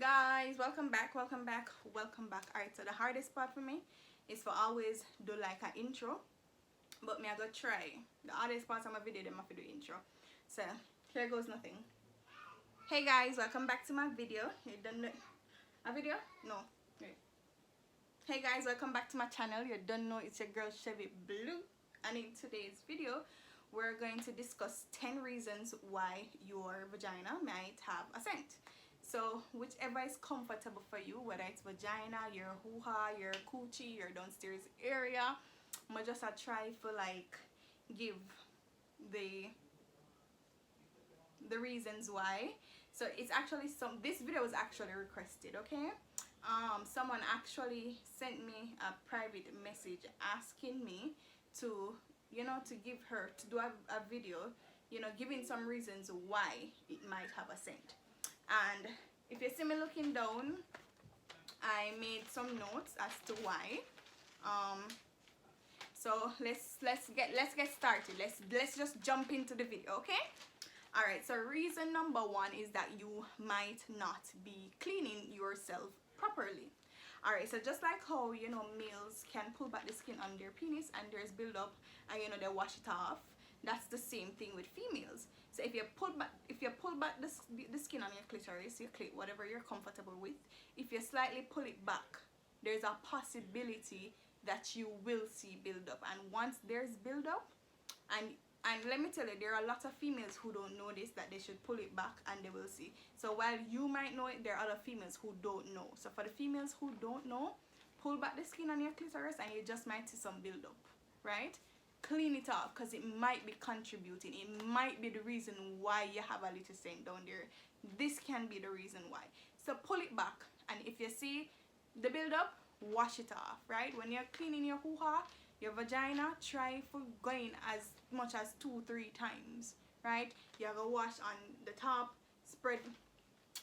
guys, welcome back. Alright, so the hardest part for me is for always do like an intro, but me I go try. The hardest part of my video them have to do intro. So here goes nothing. Hey guys, welcome back to my video. You don't know a video? No. Wait. Hey guys, welcome back to my channel. You don't know it's your girl Chevy Blue, and in today's video we're going to discuss 10 reasons why your vagina might have a scent. So whichever is comfortable for you, whether it's vagina, your hoo-ha, your coochie, your downstairs area, I just try for like give the reasons why. So it's actually this video was actually requested, okay? Someone actually sent me a private message asking me to, you know, to give her to do a video, you know, giving some reasons why it might have a scent. And if you see me looking down, I made some notes as to why. So let's get started. Let's just jump into the video, okay? All right, so reason number one is that you might not be cleaning yourself properly. All right, so just like how, you know, males can pull back the skin on their penis and there's build up and, you know, they wash it off, that's the same thing with females. So if you pull back the skin on your clitoris, your clit, whatever you're comfortable with, if you slightly pull it back, there's a possibility that you will see build up. And once there's build up, and let me tell you, there are a lot of females who don't know this, that they should pull it back and they will see. So while you might know it, there are other females who don't know. So for the females who don't know, pull back the skin on your clitoris and you just might see some build up, right? Clean it off, because it might be contributing. It might be the reason why you have a little scent down there. This can be the reason why. So pull it back, and if you see the build up, wash it off, right? When you're cleaning your hoo-ha, your vagina, try for going as much as 2-3 times, right? You have a wash on the top, spread.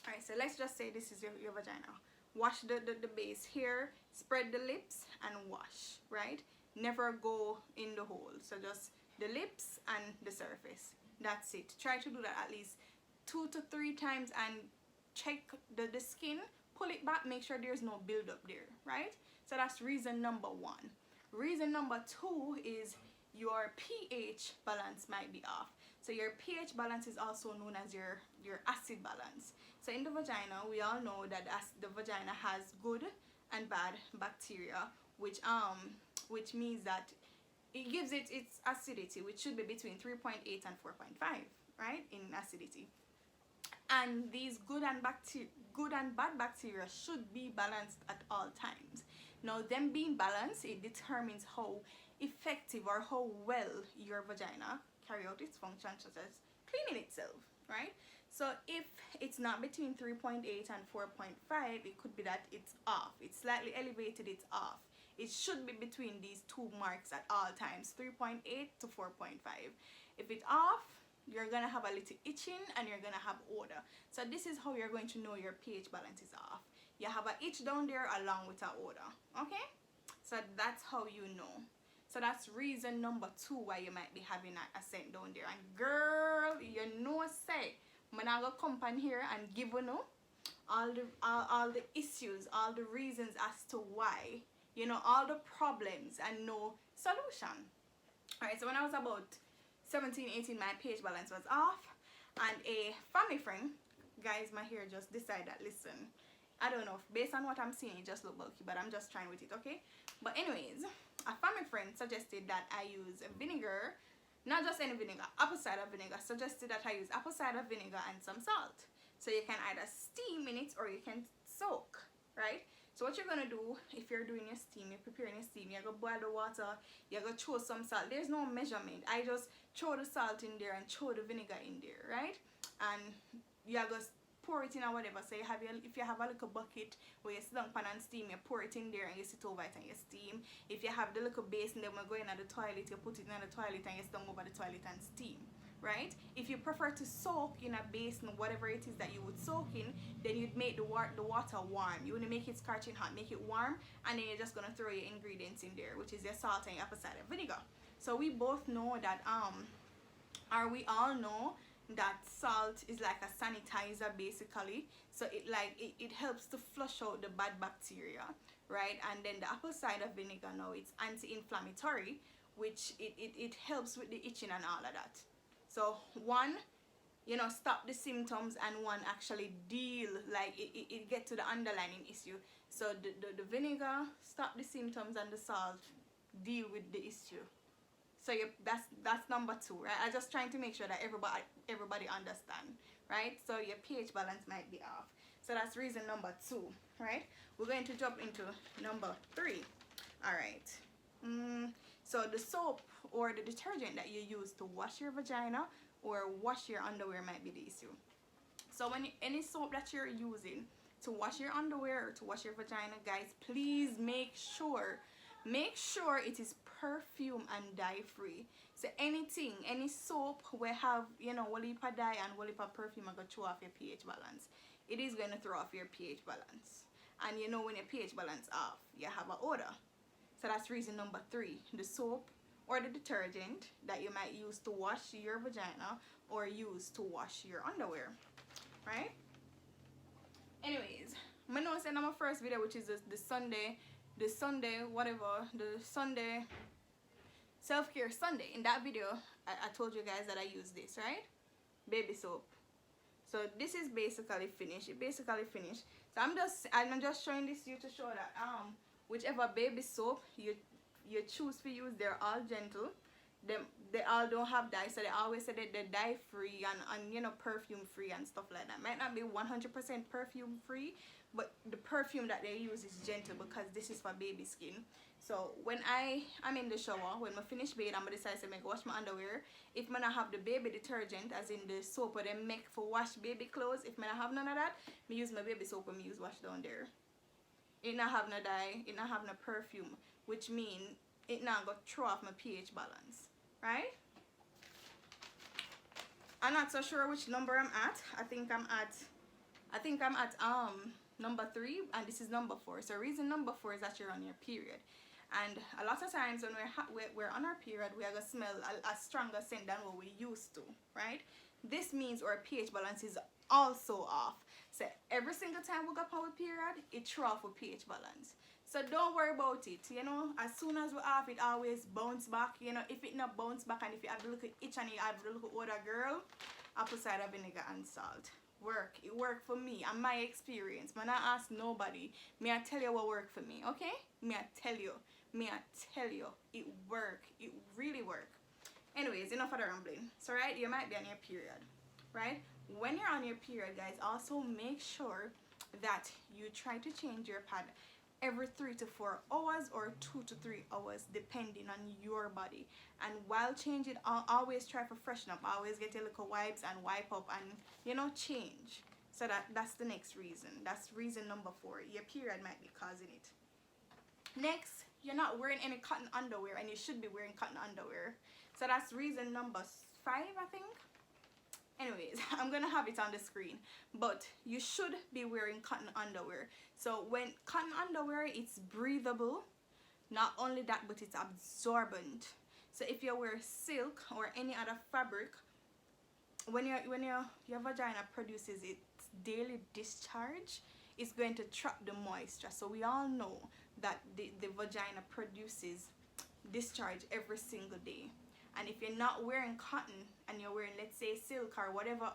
All right, so let's just say this is your vagina. Wash the base here, spread the lips and wash, right? Never go in the hole. So just the lips and the surface. That's it. Try to do that at least 2 to 3 times and check the skin. Pull it back, make sure there's no build up there, right? So that's reason number one. Reason number two is your pH balance might be off. So your pH balance is also known as your acid balance. So in the vagina, we all know that the vagina has good and bad bacteria, which means that it gives it its acidity, which should be between 3.8 and 4.5, right, in acidity. And these good and bad bacteria should be balanced at all times. Now, them being balanced, it determines how effective or how well your vagina carry out its function, such as cleaning itself, right? So if it's not between 3.8 and 4.5, it could be that it's off. It's slightly elevated, it's off. It should be between these two marks at all times, 3.8 to 4.5. If it's off, you're gonna have a little itching and you're gonna have odor. So this is how you're going to know your pH balance is off. You have an itch down there along with an odor, okay? So that's how you know. So that's reason number two why you might be having a scent down there. And girl, you know, say, I'm not gonna come on here and give you know all the issues, all the reasons as to why, you know, all the problems and no solution. Alright, so when I was about 17-18, my pH balance was off, and a family friend, guys, my hair just decided that, listen, I don't know, based on what I'm seeing, it just look bulky, but I'm just trying with it, okay? But anyways, a family friend suggested that I use vinegar, not just any vinegar, apple cider vinegar, suggested that I use apple cider vinegar and some salt. So you can either steam in it or you can soak, right? So what you're gonna do, if you're doing your steam, you're preparing your steam, you're gonna boil the water, you're gonna throw some salt. There's no measurement. I just throw the salt in there and throw the vinegar in there, right? And you're gonna pour it in or whatever. So if you have a little bucket where you sit down pan and steam, you pour it in there and you sit over it and you steam. If you have the little basin, then we're going at the toilet, you put it in the toilet and you sit down over the toilet and steam, right? If you prefer to soak in a basin, whatever it is that you would soak in, then you'd make the water warm. You want to make it scorching hot, make it warm, and then you're just gonna throw your ingredients in there, which is your salt and your apple cider vinegar. So we both know that or we all know that salt is like a sanitizer basically, so it helps to flush out the bad bacteria, right? And then the apple cider vinegar, now it's anti-inflammatory, which it helps with the itching and all of that. So one, you know, stop the symptoms, and one actually deal, like it get to the underlying issue. So the vinegar stop the symptoms, and the salt deal with the issue. So that's number two, right? I'm just trying to make sure that everybody understand, right? So your pH balance might be off. So that's reason number two, right? We're going to jump into number three. All right. So the soap or the detergent that you use to wash your vagina or wash your underwear might be the issue. So when any soap that you're using to wash your underwear or to wash your vagina, guys, please make sure it is perfume and dye free. So anything, any soap will have, you know, whole heap of dye and whole heap of perfume are going to throw off your pH balance. It is going to throw off your pH balance. And you know, when your pH balance off, you have an odor. So that's reason number three. The soap or the detergent that you might use to wash your vagina or use to wash your underwear, right? Anyways, I know I said on my first video, which is the Sunday self-care Sunday. In that video, I told you guys that I use this, right? Baby soap. So this is basically finished. It basically finished. So I'm just showing this to you to show that whichever baby soap you choose to use, they're all gentle. They all don't have dye, so they always say that they're dye free and you know, perfume free and stuff like that. Might not be 100% perfume free, but the perfume that they use is gentle because this is for baby skin. So when I'm in the shower, when I finish bathing, I'm gonna decide to make wash my underwear. If I not have the baby detergent, as in the soap that they make for wash baby clothes, if I not have none of that, I use my baby soap and I use wash down there. It not have no dye, it not have no perfume, which mean it not go throw off my pH balance, right? I'm not so sure which number I'm at. I think I'm at number 3, and this is number 4. So reason number 4 is that you're on your period, and a lot of times when we're on our period, we are gonna smell a stronger scent than what we used to, right? This means our pH balance is also off. So every single time we go on our period, it throw off our pH balance. So don't worry about it, you know. As soon as we're off, it always bounce back, you know. If it not bounce back, and if you have a little itch and you have a little odor, girl, apple cider vinegar and salt. It worked for me and my experience. Man, I ask nobody. Me I tell you what worked for me, okay? Me I tell you, it worked. It really worked. Anyways, enough of the rambling. So right, you might be on your period, right? When you're on your period, guys, also make sure that you try to change your pad every 3 to 4 hours or 2 to 3 hours, depending on your body. And while changing, always try to freshen up. Always get a little wipes and wipe up and, you know, change. So that's the next reason. That's reason number 4. Your period might be causing it. Next, you're not wearing any cotton underwear, and you should be wearing cotton underwear. So that's reason number 5, I think. Anyways, I'm gonna have it on the screen, but you should be wearing cotton underwear. So when cotton underwear, it's breathable. Not only that, but it's absorbent. So if you wear silk or any other fabric, when your vagina produces its daily discharge, it's going to trap the moisture. So we all know that the vagina produces discharge every single day. And if you're not wearing cotton and you're wearing, let's say, silk or whatever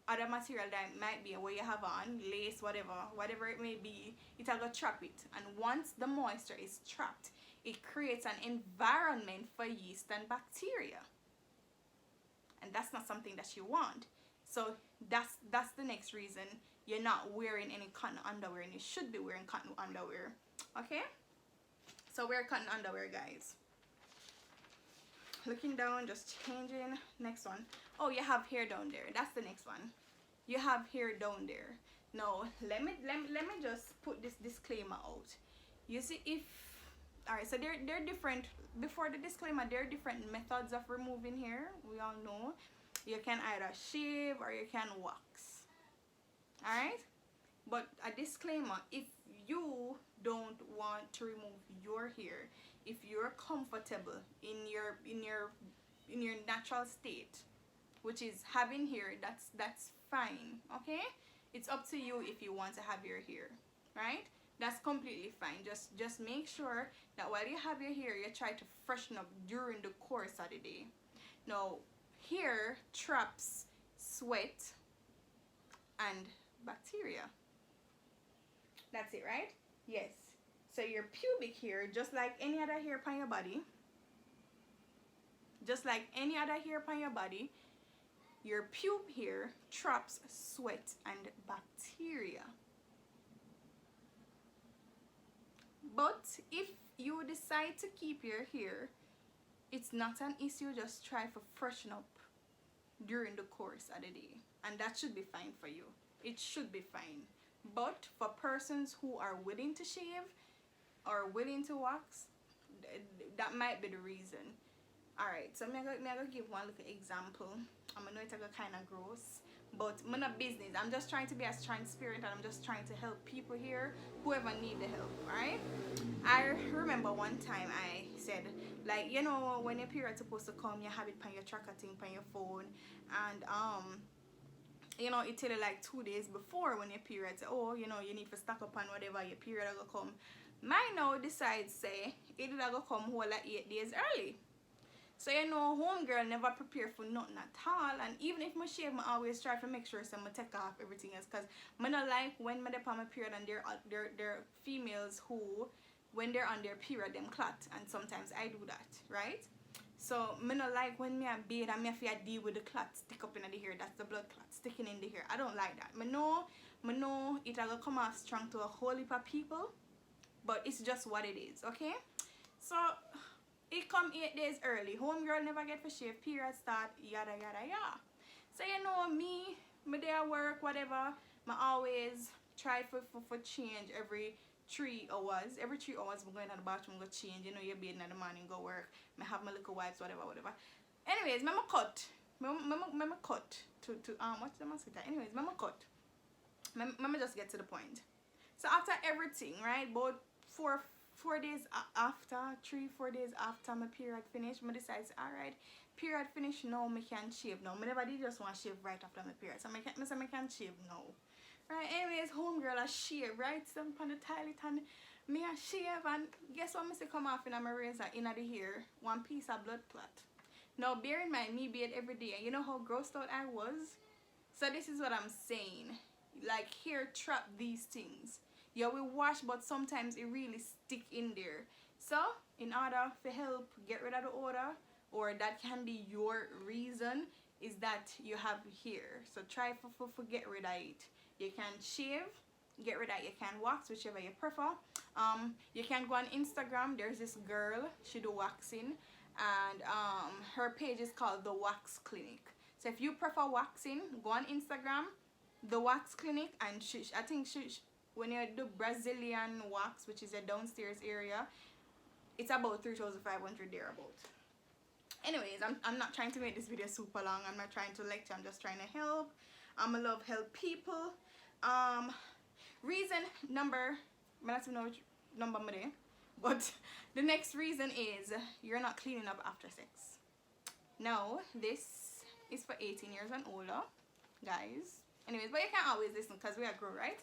other material that might be where you have on, lace, whatever it may be, it'll go trap it. And once the moisture is trapped, it creates an environment for yeast and bacteria. And that's not something that you want. So that's the next reason you're not wearing any cotton underwear, and you should be wearing cotton underwear. Okay? So wear cotton underwear, guys. Looking down, just changing. Next one. Oh, you have hair down there. That's the next one. You have hair down there. Now, let me just put this disclaimer out. You see, alright, so they're different. Before the disclaimer, there are different methods of removing hair. We all know. You can either shave or you can wax. Alright? But a disclaimer, if you don't want to remove your hair, if you're comfortable in your natural state, which is having hair, that's fine, okay? It's up to you if you want to have your hair, right? That's completely fine. Just make sure that while you have your hair, you try to freshen up during the course of the day. Now, hair traps sweat and bacteria. That's it, right? Yes. So your pubic hair, just like any other hair upon your body, your pube hair traps sweat and bacteria. But if you decide to keep your hair, it's not an issue. Just try to freshen up during the course of the day, and that should be fine for you. It should be fine. But for persons who are willing to shave or willing to wax, that might be the reason. Alright, so I'm gonna give one little example. I know it's kind of gross, but I'm not business. I'm just trying to be as transparent, and I'm just trying to help people here, whoever need the help, right? I remember one time I said, like, you know, when your period's supposed to come, you have it on your tracker thing, on your phone, and you know, it tell you like 2 days before when your period say, oh, you know, you need to stock up on whatever your period will come. Mine now decides say it will come whole like 8 days early. So you know, homegirl never prepare for nothing at all. And even if I shave, I always try to make sure I take off everything else, because I don't like when I'm on my period and there are females who, when they're on their period, them clot, and sometimes I do that, right? So I don't like when me a bathe and me have to deal with the clot stick up in the hair. That's the blood clot sticking in the hair. I don't like that. I know it will come off strong to a whole heap of people, but it's just what it is, okay? So it come 8 days early. Homegirl never get for shave. Period start, yada yada yada. So you know me there at work, whatever. I always try for change every 3 hours. Every 3 hours I'm going to the bathroom, go change. You know, you're bathing in the morning, go work. I have my little wipes, whatever. Anyways, I'm cut. I'm cut to what's the mosquito? Anyways, I'm cut. Let me just get to the point. So after everything, right, about 4 days after, 3-4 days after my period finish, I decide, alright, period finish now, I can shave now. I never did just want to shave right after my period, so I can shave now. Right, anyways, homegirl I shave, right, so I'm on the toilet and me I shave, and guess what I say come off in my razor, in the hair, one piece of blood clot. Now bear in mind, me bathe every day, and you know how grossed out I was? So this is what I'm saying, like hair trap these things. Yeah, we wash, but sometimes it really stick in there. So in order to help get rid of the odor, or that can be your reason, is that you have hair. So try for get rid of it. You can shave, get rid of it. You can wax, whichever you prefer. You can go on Instagram. There's this girl, she do waxing, and her page is called The Wax Clinic. So if you prefer waxing, go on Instagram, The Wax Clinic, and I think when you do Brazilian wax, which is a downstairs area, it's about 3,500 thereabout. Anyways, I'm not trying to make this video super long. I'm not trying to lecture. I'm just trying to help. I love help people. Reason number, I don't know which number I'm there, but the next reason is you're not cleaning up after sex. Now, this is for 18 years and older, guys. Anyways, but you can't always listen because we are grown, right?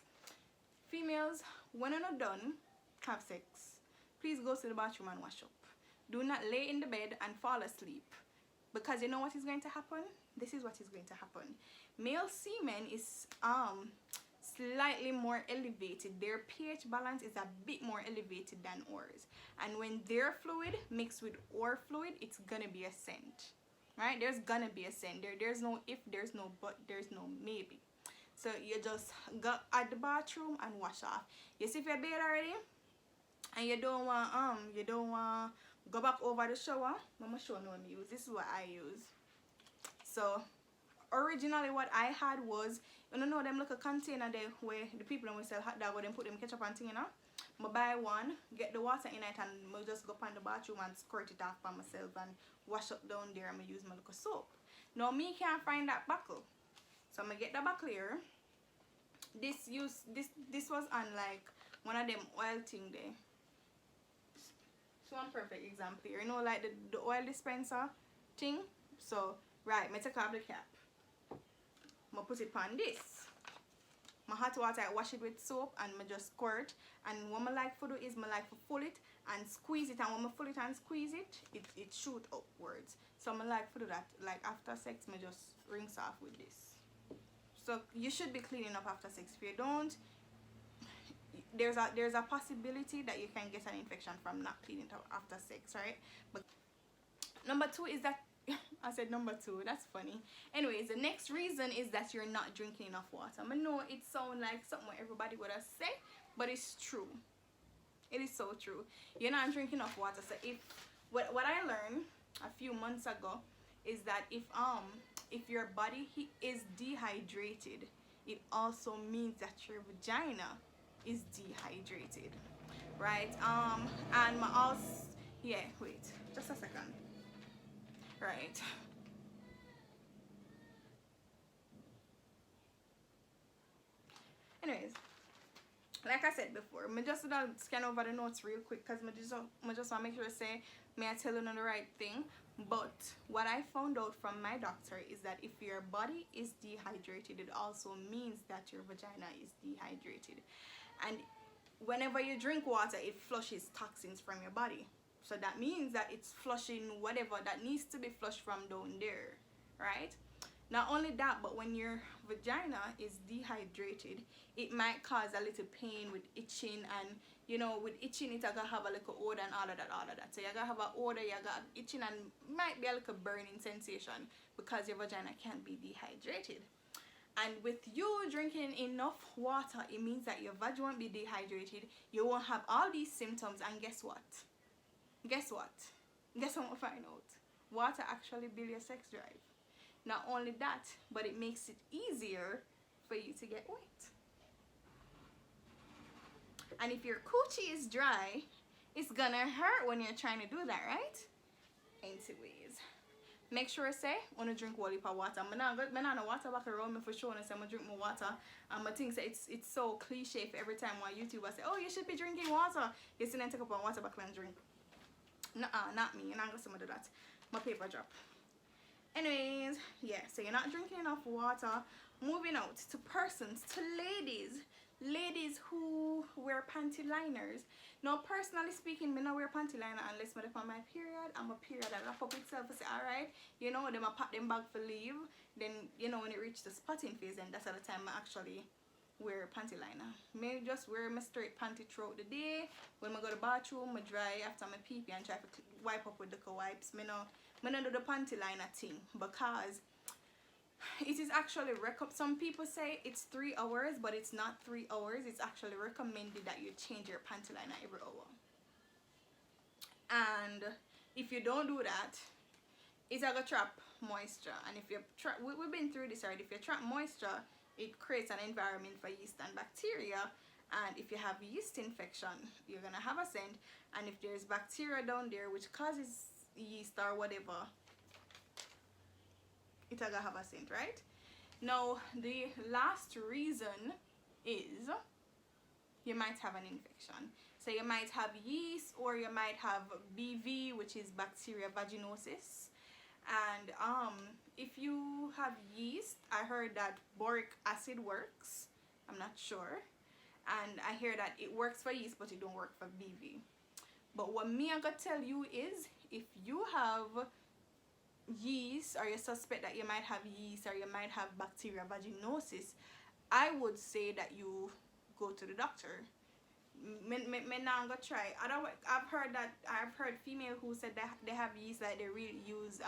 Females, when you're not done have sex, please go to the bathroom and wash up. Do not lay in the bed and fall asleep, because you know what is going to happen? This is what is going to happen. Male semen is slightly more elevated. Their pH balance is a bit more elevated than ours, and when their fluid mixed with our fluid, it's gonna be a scent, right? There's gonna be a scent. There's no if, there's no but, there's no maybe. So you just go at the bathroom and wash off. You see if you're bathed already and you don't want go back over the shower, I'm gonna show you what I use. This is what I use. So originally what I had was, you know them little container there where the people when we sell hot dog, where they put them ketchup and thing, you know. I buy one, get the water in it, and I just go up in the bathroom and squirt it off by myself and wash up down there, and I use my little soap. Now me can't find that buckle, so I'm gonna get the buckle here. This was on like one of them oil thing there. So one perfect example here, you know, like the oil dispenser thing. So Right, me take off the cap. I put it on this. My hot water, I wash it with soap and I just squirt. And what I like to do is I like to pull it and squeeze it. And when I pull it and squeeze it, it shoot upwards. So I like to do that. Like after sex, I just rinse off with this. So you should be cleaning up after sex. If you don't, there's a possibility that you can get an infection from not cleaning up after sex, right? But number 2 is that I said number 2, that's funny. Anyways, the next reason is that you're not drinking enough water. I know it sounds like something everybody would have said, but it's true. It is so true. You're not drinking enough water. So if what I learned a few months ago is that if your body is dehydrated, it also means that your vagina is dehydrated, right? And my also, yeah, wait just a second. Right. Anyways, like I said before, I just scan over the notes real quick because I just want to make sure to say I tell you the right thing. But what I found out from my doctor is that if your body is dehydrated, it also means that your vagina is dehydrated. And whenever you drink water, it flushes toxins from your body. So that means that it's flushing whatever that needs to be flushed from down there, right? Not only that, but when your vagina is dehydrated, it might cause a little pain with itching, and you know, with itching it's gonna have a little odor and all of that. So you're gonna have an odor, you're gonna have itching, and might be a little burning sensation because your vagina can't be dehydrated. And with you drinking enough water, it means that your vag won't be dehydrated. You won't have all these symptoms, and guess what? Guess what we'll find out? Water actually builds your sex drive. Not only that, but it makes it easier for you to get wet. And if your coochie is dry, it's gonna hurt when you're trying to do that, right? Anyways, make sure I say wanna drink a heap of water. I'm not water back around me for sure, and say I'm gonna drink more water. I think that it's so cliche for every time one YouTuber say, oh, you should be drinking water. You see them take up a water back and drink. Not me. You're not gonna see me do that. My paper drop. Anyways, yeah, so you're not drinking enough water. Moving out to persons, to ladies who wear panty liners. Now, personally speaking, me not wear panty liner unless I'm on my period. I'm a period that wrap up itself and say, alright, you know, them I pack them bag for leave. Then, you know, when it reaches the spotting phase, then that's at the time I actually wear panty liner. Me just wear my straight panty throughout the day. When I go to the bathroom, I dry after my pee and try to wipe up with the wipes. Me no do the panty liner thing because it is actually some people say it's 3 hours, but it's not 3 hours. It's actually recommended that you change your panty liner every hour. And if you don't do that, it's gonna trap moisture. And if you we've been through this already. If you trap moisture, it creates an environment for yeast and bacteria, and if you have yeast infection, you're gonna have a scent. And if there's bacteria down there which causes yeast or whatever, it's gonna have a scent, right? Now, the last reason is you might have an infection. So you might have yeast, or you might have BV, which is bacteria vaginosis. And if you have yeast, I heard that boric acid works. I'm not sure. And I hear that it works for yeast, but it don't work for BV. But what me I gonna tell you is, if you have yeast, or you suspect that you might have yeast, or you might have bacteria vaginosis, I would say that you go to the doctor. Me now I'm gonna try. I've heard female who said that they have yeast, that they really use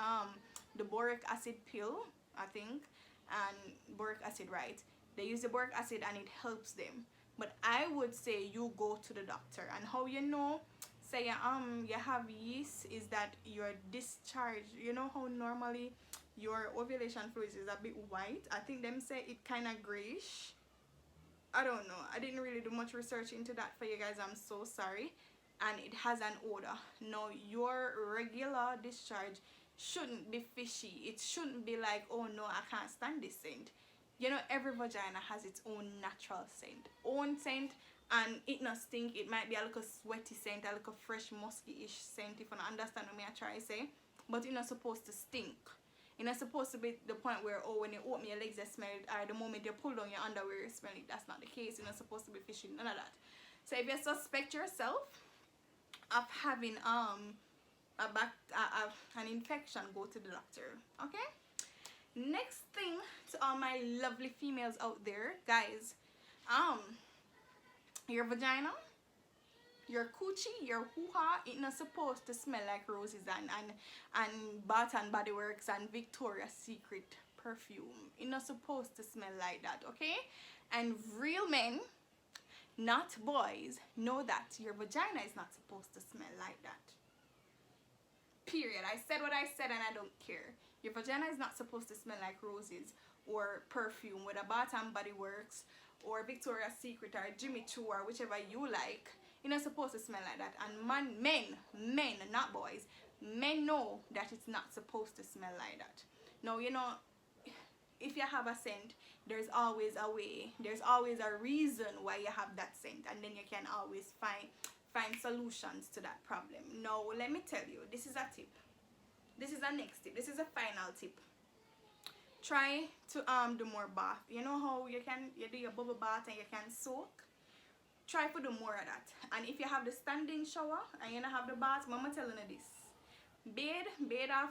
the boric acid pill, I think, and boric acid, right? They use the boric acid and it helps them. But I would say you go to the doctor. And how you know, say you have yeast, is that your discharge, you know how normally your ovulation fluid is a bit white? I think them say it kind of grayish. I don't know. I didn't really do much research into that for you guys. I'm so sorry. And it has an odor. Now, your regular discharge shouldn't be fishy. It shouldn't be like, oh no, I can't stand this scent. You know, every vagina has its own natural scent. And it not stink. It might be a little sweaty scent, a little fresh musky-ish scent, if you don't understand what I try to say. But it's not supposed to stink. You're not supposed to be the point where, oh, when you open your legs, you smell it, or the moment you pull down your underwear, you smell it. That's not the case. You're not supposed to be fishing, none of that. So if you suspect yourself of having an infection, go to the doctor. Okay? Next thing, to all my lovely females out there, guys, your vagina, your coochie, your hoo-ha, it's not supposed to smell like roses and Bath and Body Works and Victoria's Secret perfume. It's not supposed to smell like that, okay? And real men, not boys, know that your vagina is not supposed to smell like that. Period. I said what I said and I don't care. Your vagina is not supposed to smell like roses or perfume, whether Bath and Body Works or Victoria's Secret or Jimmy Choo or whichever you like. You're not supposed to smell like that. And men, not boys, men know that it's not supposed to smell like that. Now, you know, if you have a scent, there's always a way. There's always a reason why you have that scent, and then you can always find solutions to that problem. Now, let me tell you, this is a tip. This is a next tip. This is a final tip. Try to do more bath. You know how you do your bubble bath and you can soak? Try to do more of that. And if you have the standing shower and you don't have the bath, mama telling you this. Bathe off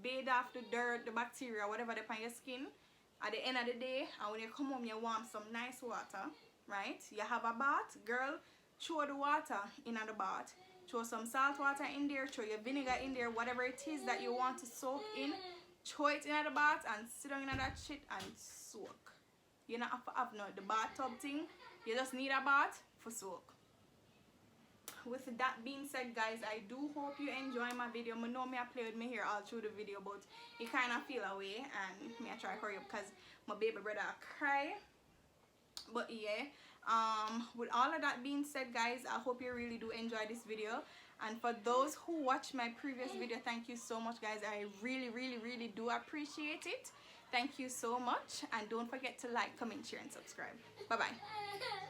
bathe off the dirt, the bacteria, whatever that's on your skin. At the end of the day, and when you come home, you warm some nice water, right? You have a bath, girl, throw the water in the bath. Throw some salt water in there, throw your vinegar in there, whatever it is that you want to soak in. Throw it in the bath and sit down in that shit and soak. You don't have to have no the bathtub thing. You just need a bath for soak. With that being said, guys, I do hope you enjoy my video. I know I play with me here all through the video, but you kind of feel away, and me I try to hurry up because my baby brother cry. But yeah, with all of that being said, guys, I hope you really do enjoy this video. And for those who watched my previous video, thank you so much, guys. I really do appreciate it. Thank you so much, and don't forget to like, comment, share, and subscribe. Bye bye.